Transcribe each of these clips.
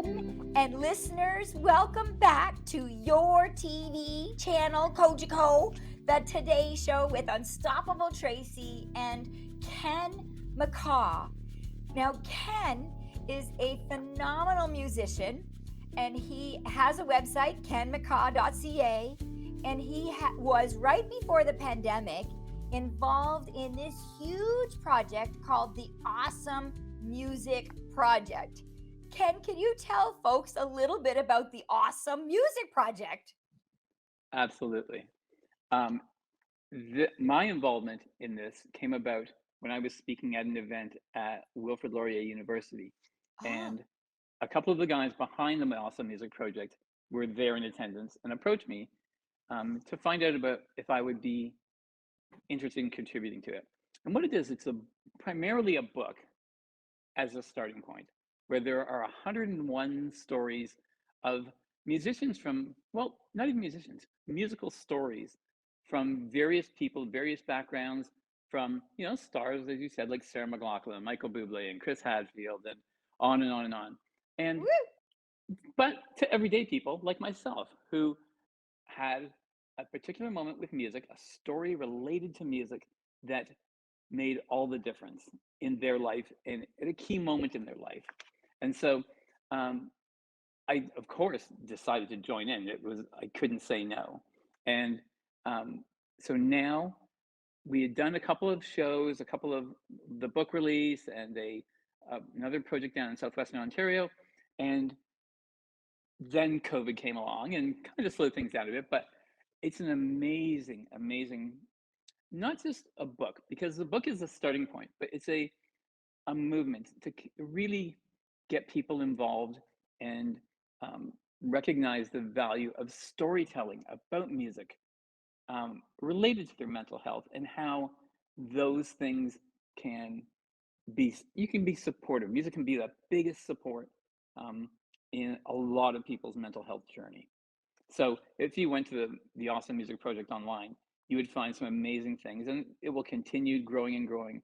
Ken, and listeners, welcome back to your TV channel, Kojiko, the Today Show with Unstoppable Tracy and Ken McCaw. Now, Ken is a phenomenal musician, and he has a website, kenmccaw.ca, and he was right before the pandemic involved in this huge project called the Awesome Music Project. Ken, can you tell folks a little bit about the Awesome Music Project? Absolutely. Um, my involvement in this came about when I was speaking at an event at Wilfrid Laurier University, Oh, and a couple of the guys behind the Awesome Music Project were there in attendance and approached me to find out about if I would be interested in contributing to it. And what it is, it's primarily a book as a starting point, where there are 101 stories of musicians from, well, not even musicians, musical stories from various people, various backgrounds, from, stars, as you said, like Sarah McLachlan, Michael Bublé, and Chris Hadfield, and on and on and on. And, woo! but to everyday people like myself who had a particular moment with music, a story related to music that made all the difference in their life and at a key moment in their life. And so um, I, of course, decided to join in. I couldn't say no. And um, so now we had done a couple of shows, a couple of the book release, and another project down in southwestern Ontario. And then COVID came along and kind of slowed things down a bit. But it's an amazing, amazing, not just a book, because the book is a starting point, but it's a movement to really get people involved and um, recognize the value of storytelling about music related to their mental health, and how those things can you can be supportive. Music can be the biggest support um, in a lot of people's mental health journey. So if you went to the Awesome Music Project online, you would find some amazing things, and it will continue growing and growing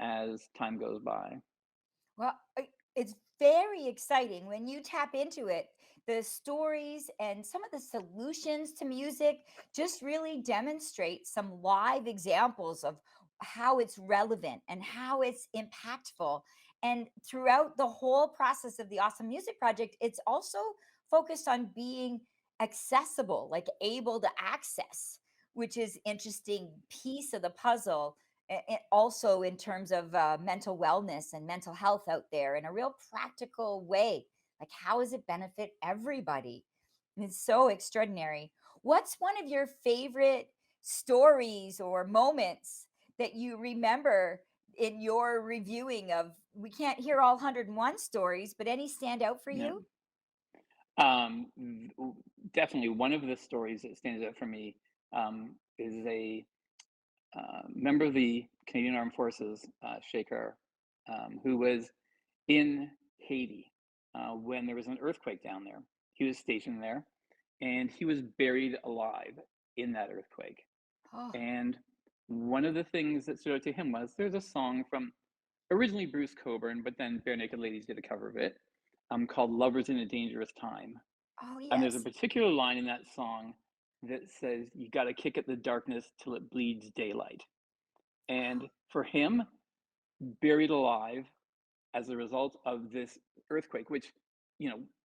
as time goes by. Well, it's very exciting when you tap into it. The stories and some of the solutions to music just really demonstrate some live examples of how it's relevant and how it's impactful. And throughout the whole process of the Awesome Music Project, it's also focused on being accessible, like able to access, which is interesting piece of the puzzle, also in terms of mental wellness and mental health out there in a real practical way. Like, how does it benefit everybody? And it's so extraordinary. What's one of your favorite stories or moments that you remember in your reviewing of? We can't hear all 101 stories, but any stand out for Yeah. you? Um, Definitely one of the stories that stands out for me is a member of the Canadian Armed Forces, Shaker, who was in Haiti when there was an earthquake down there. He was stationed there, and he was buried alive in that earthquake. Oh, And one of the things that stood out to him was there's a song from originally Bruce Cockburn, but then Bare Naked Ladies did a cover of it, called "Lovers in a Dangerous Time." oh And there's a yes. particular line in that song that says, "You got to kick at the darkness till it bleeds daylight." And for him, buried alive as a result of this earthquake, which,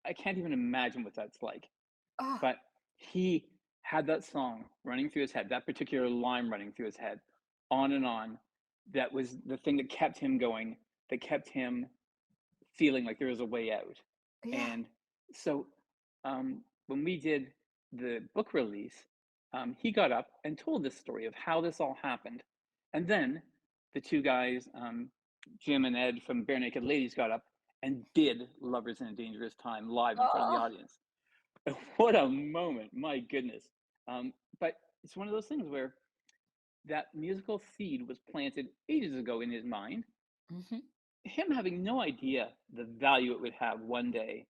I can't even imagine what that's like. Oh, But he had that song running through his head, that particular line running through his head, on and on. That was the thing that kept him going, that kept him feeling like there was a way out. yeah. And so when we did the book release, he got up and told this story of how this all happened. And then the two guys, Jim and Ed from Bare Naked Ladies, got up and did Lovers in a Dangerous Time live in front of the Oh, audience. What a moment, my goodness. But it's one of those things where that musical seed was planted ages ago in his mind, hmm, him having no idea the value it would have one day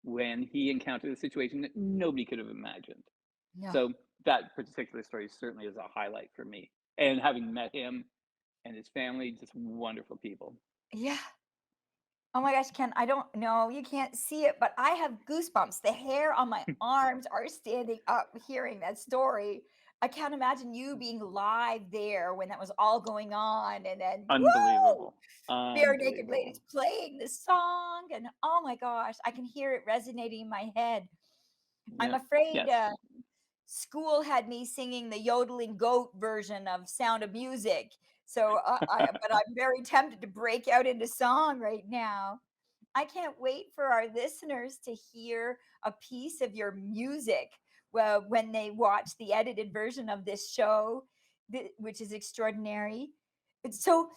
when he encountered a situation that nobody could have imagined. no. So that particular story certainly is a highlight for me. And having met him and his family, just wonderful people. Yeah. Oh my gosh, Ken, I don't know. You can't see it, but I have goosebumps. The hair on my arms are standing up hearing that story. I can't imagine you being live there when that was all going on. And then, woo! Unbelievable. Bare naked ladies Unbelievable. playing the song. And oh my gosh, I can hear it resonating in my head. I'm Yeah. afraid Yes. school had me singing the yodeling goat version of Sound of Music. So, but I'm very tempted to break out into song right now. I can't wait for our listeners to hear a piece of your music, well, when they watch the edited version of this show, which is extraordinary. So,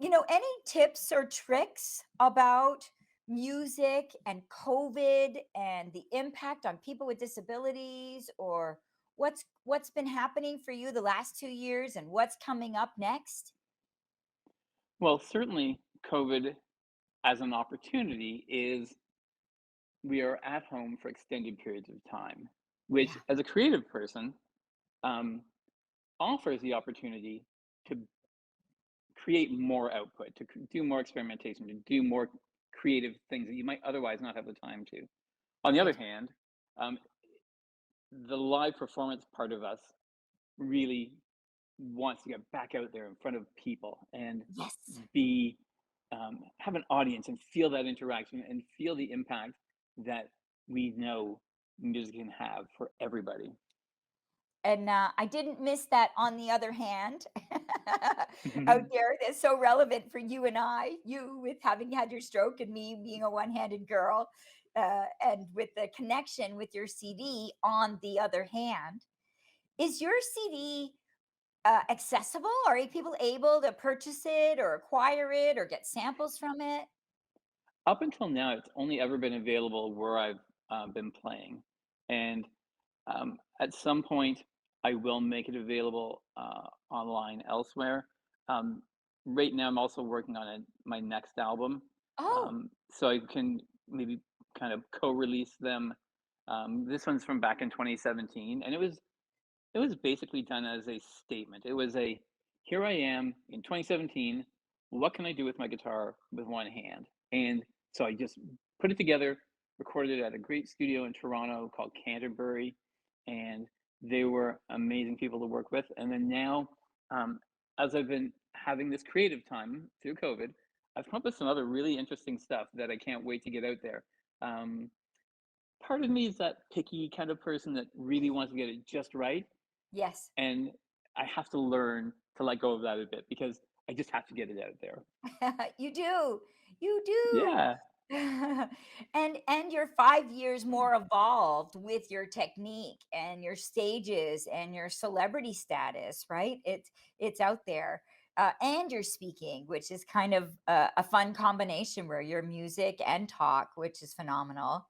any tips or tricks about music and COVID and the impact on people with disabilities, or what's been happening for you the last 2 years and what's coming up next? Well, certainly COVID as an opportunity is we are at home for extended periods of time, which Yeah. as a creative person um, offers the opportunity to create more output, to do more experimentation, to do more creative things that you might otherwise not have the time to. On the other Right. hand, um, the live performance part of us really wants to get back out there in front of people and Yes. be have an audience and feel that interaction and feel the impact that we know music can have for everybody. And I didn't miss that on the other hand out there that's so relevant for you and I, you with having had your stroke and me being a one-handed girl, and with the connection with your CD on the other hand. Is your CD accessible? Are people able to purchase it or acquire it or get samples from it? Up until now, it's only ever been available where I've been playing, and at some point, I will make it available online elsewhere. Um, right now, I'm also working on my next album, Oh, so I can maybe kind of co-release them. This one's from back in 2017, and it was basically done as a statement. It was a here I am in 2017. What can I do with my guitar with one hand? And so I just put it together, recorded it at a great studio in Toronto called Canterbury, and they were amazing people to work with. And then now, um, as I've been having this creative time through COVID, I've come up with some other really interesting stuff that I can't wait to get out there. Um, Part of me is that picky kind of person that really wants to get it just right, yes. and I have to learn to let go of that a bit because I just have to get it out there. You do. You do. Yeah, And you're 5 years more evolved with your technique and your stages and your celebrity status, right? It's out there. And you're speaking, which is kind of a fun combination where your music and talk, which is phenomenal.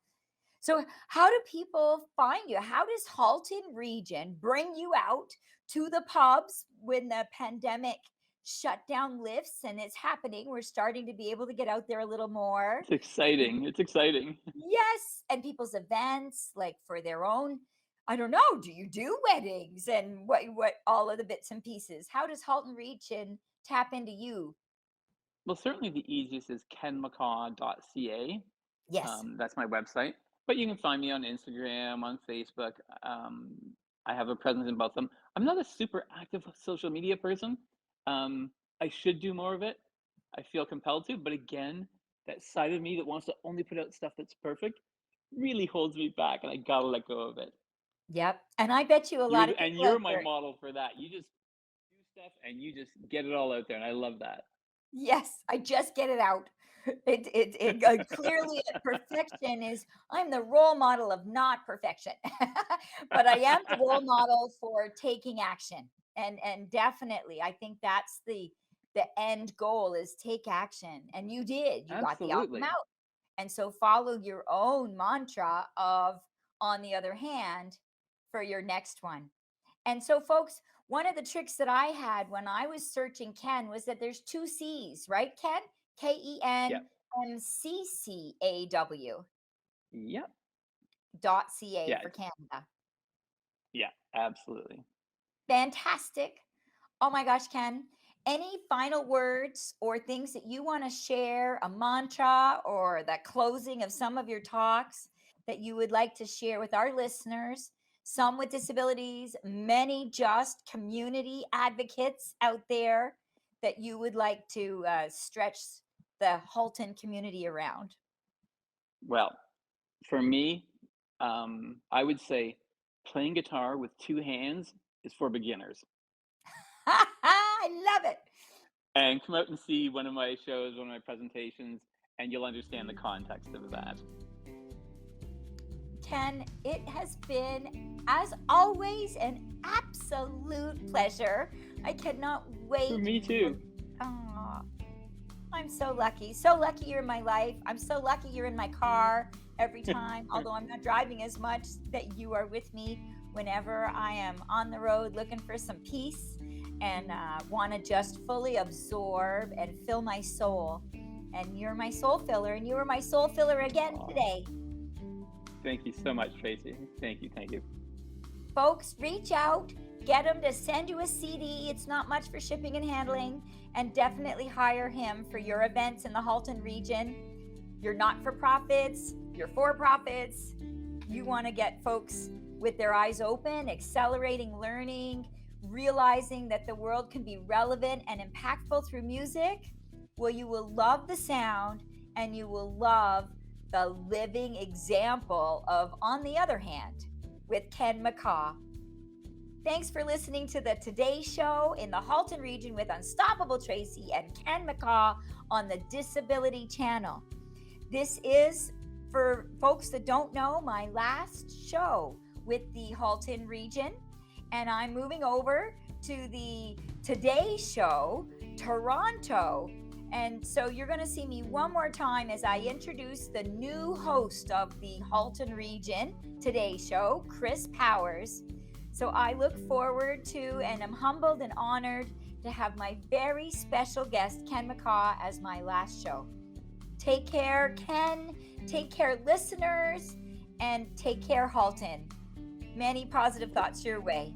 So, how do people find you? How does Halton region bring you out to the pubs when the pandemic shutdown lifts and it's happening? We're starting to be able to get out there a little more. it's exciting. It's exciting. Yes, and people's events like for their own, I don't know, do you do weddings and what all of the bits and pieces? How does Halton reach and tap into you? Well, certainly the easiest is kenmccaw.ca. Yes. That's my website. But you can find me on Instagram, on Facebook. Um, I have a presence in both of them. I'm not a super active social media person. I should do more of it. I feel compelled to, but again, that side of me that wants to only put out stuff that's perfect really holds me back, and I gotta let go of it. Yep. And I bet you a lot of And people you're out my there. model for that. You just do stuff and you just get it all out there, and I love that. Yes, I just get it out. Clearly perfection is I'm the role model of not perfection, but I am the role model for taking action. And definitely, I think that's the end goal is take action. And you did. You got the album Absolutely. out. And so follow your own mantra of on the other hand for your next one. And so, folks, one of the tricks that I had when I was searching Ken was that there's two C's, right, Ken? Yep. KENMCCAW Yep. dot CA Yeah. for Canada. Yeah. Absolutely. Fantastic. Oh my gosh, Ken. Any final words or things that you want to share, a mantra or the closing of some of your talks that you would like to share with our listeners? Some with disabilities, many just community advocates out there that you would like to stretch the Halton community around. Well, for me, I would say playing guitar with two hands is for beginners. I love it. And come out and see one of my shows, one of my presentations, and you'll understand the context of that. Ken, it has been, as always, an absolute pleasure. I cannot For wait. me too. Aw, I'm so lucky. So lucky you're in my life. I'm so lucky you're in my car every time, although I'm not driving as much, that you are with me whenever I am on the road looking for some peace and want to just fully absorb and fill my soul. And you're my soul filler, and you were my soul filler again Aw, today. thank you so much, Tracy. Thank you. Thank you. Folks, reach out, get him to send you a CD. It's not much for shipping and handling, and definitely hire him for your events in the Halton region. You're not for profits, you're for profits. You want to get folks with their eyes open, accelerating learning, realizing that the world can be relevant and impactful through music. Well, you will love the sound and you will love the living example of On the Other Hand with Ken McCaw. Thanks for listening to the Today Show in the Halton region with Unstoppable Tracy and Ken McCaw on the Disability Channel. This is, for folks that don't know, my last show with the Halton region, and I'm moving over to the Today Show, Toronto. And so you're going to see me one more time as I introduce the new host of the Halton region Today Show, Chris Powers. So I look forward to and am humbled and honored to have my very special guest, Ken McCaw, as my last show. Take care, Ken. Take care, listeners. And take care, Halton. Many positive thoughts your way.